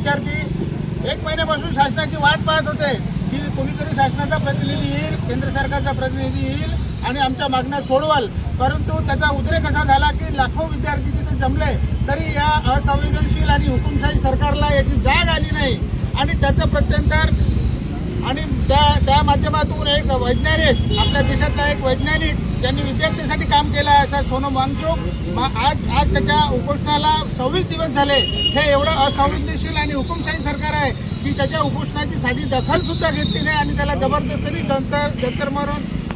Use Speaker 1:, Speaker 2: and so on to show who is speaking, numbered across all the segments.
Speaker 1: विद्यार्थी 1 महिन्यापासून शासनाची वाट पाहत होते की कोणीतरी शासनाचा प्रतिनिधी येईल, केंद्र सरकारचा प्रतिनिधी येईल आणि आमच्या मागण्या सोडवाल. परंतु त्याचा उद्रेक असा झाला की लाखो विद्यार्थी तिथे जमले तरी या असंवेदनशील आणि हुकुमशाही सरकारला याची जाग आली नाही. आणि त्याचं प्रत्यंतर आणि त्या माध्यमातून एक वैज्ञानिक, आपल्या देशातला एक वैज्ञानिक ज्यांनी विद्यार्थ्यांसाठी काम केलं आहे असा सोनम वांगचुक आज त्याच्या उपोषणाला 26 दिवस झाले. हे एवढं असंवेदनशील आणि हुकुमशाही सरकार आहे की त्याच्या उपोषणाची साधी दखल सुद्धा घेतली नाही आणि त्याला जबरदस्तीने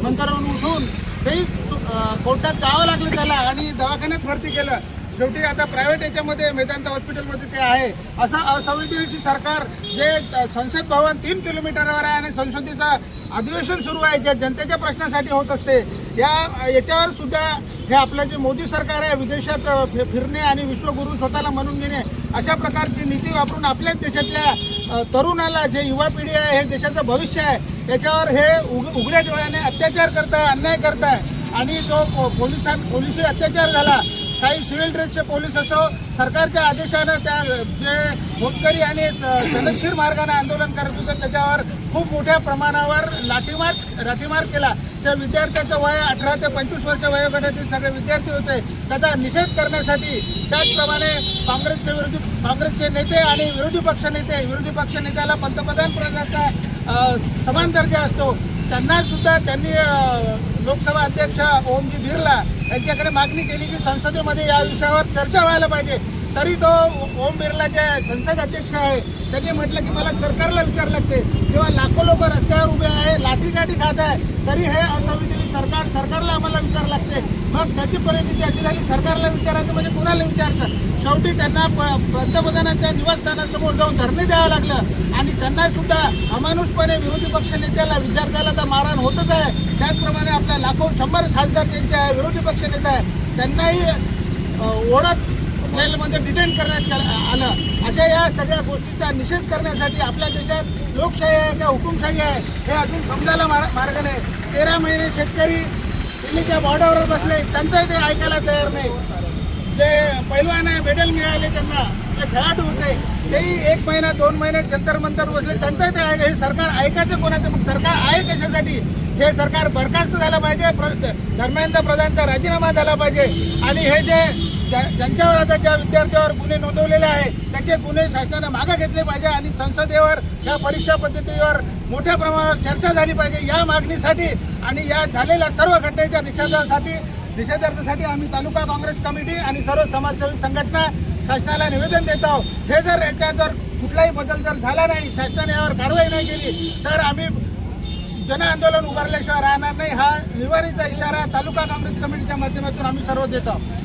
Speaker 1: नंतरवरून उठून तेही कोर्टात जावं लागलं त्याला आणि दवाखान्यात भरती केलं. शेवटी आता प्रायव्हेट याच्यामध्ये मेदांता हॉस्पिटलमध्ये ते आहे. असं असंवेदनशील सरकार जे संसद भवन 3 किलोमीटरवर आहे आणि संसदेचं अधिवेशन सुरू आहे जे जनतेच्या प्रश्नासाठी होत असते. याच्यावर सुद्धा हे आपलं जे मोदी सरकार आहे विदेशात फिरणे आणि विश्वगुरू स्वतःला म्हणून घेणे अशा प्रकारची नीती वापरून आपल्याच देशातल्या तरुणाला जे युवा पिढी आहे हे देशाचं भविष्य आहे याच्यावर हे उघड्या डोळ्याने अत्याचार करताय, अन्याय करताय. आणि जो पोलिसी अत्याचार झाला, काही सिव्हिल ड्रेसचे पोलीस असो, सरकारच्या आदेशानं त्या जे होतकरी आणि सदनशीर मार्गाने आंदोलन करत होते त्याच्यावर खूप मोठ्या प्रमाणावर लाठीमार केला. त्या विद्यार्थ्याचं वय 18 ते 25 वर्ष वयोगटातील सगळे विद्यार्थी होते. त्याचा निषेध करण्यासाठी त्याचप्रमाणे काँग्रेसचे नेते आणि विरोधी पक्ष नेत्याला पंतप्रधान पदाचा समान दर्जा असतो त्यांनी लोकसभा अध्यक्ष ओमजी बिर्ला यांच्याकडे मागणी केली की संसदेमध्ये या विषयावर चर्चा व्हायला पाहिजे. तरी तो ओम बिर्ला जे संसद अध्यक्ष आहे त्यांनी म्हटलं की मला सरकारला विचार लागते. जेव्हा लाखो लोक रस्त्यावर उभे आहे, लाठीकाठी खात आहे, तरी हे असंविधानिक सरकारला आम्हाला विचार लागते. मग त्याची परिणिती अशी झाली, सरकारला विचारायचं म्हणजे कोणाला विचारतं. शेवटी त्यांना पंतप्रधानांच्या निवासस्थानासमोर जाऊन धरणे द्यावं लागलं आणि त्यांना सुद्धा अमानुषपणे विरोधी पक्ष नेत्याला विचारताना तर मारहाण होतच आहे. त्याचप्रमाणे आपल्या लाखो 100 खासदार ज्यांचे आहे विरोधी पक्ष नेते आहे त्यांनाही ओढत जेलमध्ये डिटेन करण्यात आलं. अशा या सगळ्या गोष्टीचा निषेध करण्यासाठी आपल्या देशात लोकशाही आहे का हुकुमशाही आहे हे अजून समजायला मार्ग नाही. 13 महिने शेतकरी दिल्लीच्या बॉर्डरवर बसले, त्यांचंही ते ऐकायला तयार नाही. जे पैलवान आहे मेडल मिळाले त्यांना, जे खेळाडू होते तेही 1 महिना 2 महिने जंतर मंतर बसले, त्यांचंही ते हे सरकार ऐकायचं कोणाचं. मग सरकार आहे कशासाठी? हे सरकार बरखास्त झालं पाहिजे, धर्मेंद्र प्रधानचा राजीनामा झाला पाहिजे आणि हे जे ज्यांच्यावर आता ज्या विद्यार्थ्यावर गुन्हे नोंदवलेले आहे त्याचे गुन्हे शासनानं मागे घेतले पाहिजे आणि संसदेवर या परीक्षा पद्धतीवर मोठ्या प्रमाणावर चर्चा झाली पाहिजे. या मागणीसाठी आणि या झालेल्या सर्व घटनेच्या निषेधार्थासाठी आम्ही तालुका काँग्रेस कमिटी आणि सर्व समाजसेवी संघटना शासनाला निवेदन देत आहोत. हे जर याच्यात जर कुठलाही बदल जर झाला नाही, शासनाने यावर कारवाई नाही केली तर आम्ही जन आंदोलन उभारल्याशिवाय राहणार नाही. हा निवारीचा इशारा तालुका काँग्रेस कमिटीच्या माध्यमातून आम्ही सर्व देत आहोत.